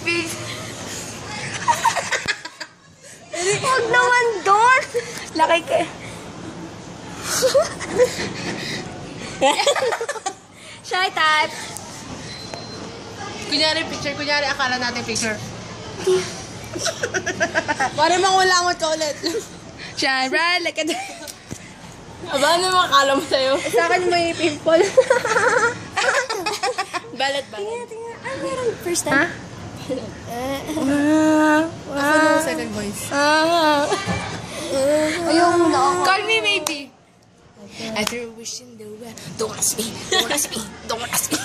face. Huwag naman doon. Laki ka. Shy type. Kunyari picture, kunyari akala natin picture. Para mangulangot ka ulit. Shine bright like a Aba, ano yung akala mo sa'yo? Sa akin may pimple. balat. Tingnan. Ah, meron first time. Ako yung second voice. Ayoko na ako. Call me maybe. I threw a wish in the world. Don't ask me. Don't ask me. Don't ask me.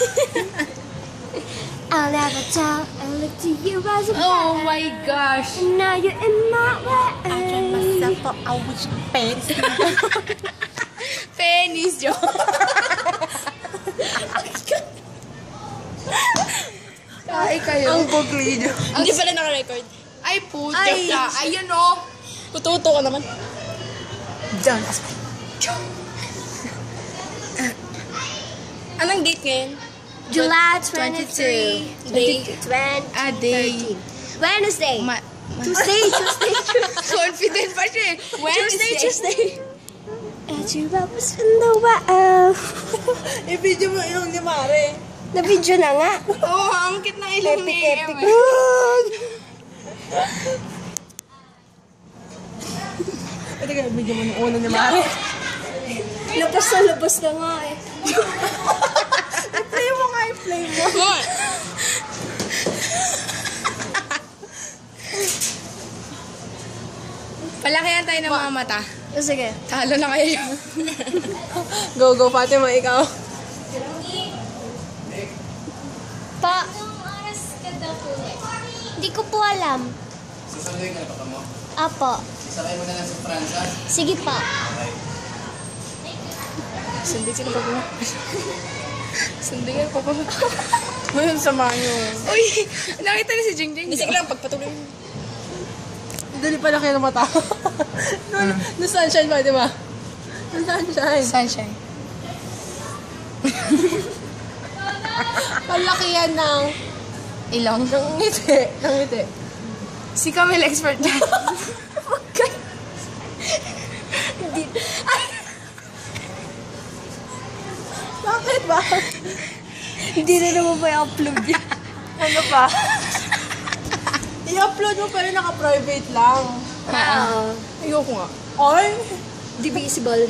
I'll never tell. I look to you as a Oh my gosh. and now you're in my way. I tried myself for a wish face. Penis, Jo. Ay, kayo. Ang bugli niyo. Hindi pala naka-record. Ay, puto Ay. ka. Ayun, oh. Tututo ka naman. Don't ask me. Anong date ngayon? July 23. Day. 2013. Day. Wednesday. Ma- Tuesday. Confident pa siya eh. Tuesday. As you was in the wild. I-video mo yung ni Mare. Na-video na nga. Oo, ang cute ng ilong ni Epic. Em. Ito ka, video mo yung uno ni Mare. Labas na nga eh. I-play mo nga, i-play mo. What? Palakihan tayo ng mga mata. Oh, sige. Talo na kayo. Go, Fatima, ikaw. Pa. Hindi ko po alam. Sasabihin ka na pa mo? Apo. Isakay mo na lang sa Fransa. Sige pa. Sundin sila pa po. Sundin ka pa po. Ngayon, samahan nyo. Uy, nakita ni si Jingjing. Sige lang, pagpatuloy mo. Dali pala kayo ng mata. No sunshine ba, di ba? No sunshine. Sunshine. Palakihan ng Ilong. ngiti. Si Camille expert dyan. Bakit ba? Hindi na naman ba i-upload yan? Ano pa? I-upload mo pero naka-private lang. Ayoko nga. Ay! Divisible.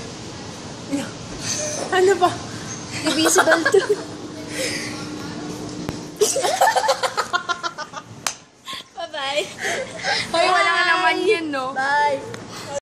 Ano ba? Divisible to. Bye-bye. Hoy, wala ka naman yun, no? Bye.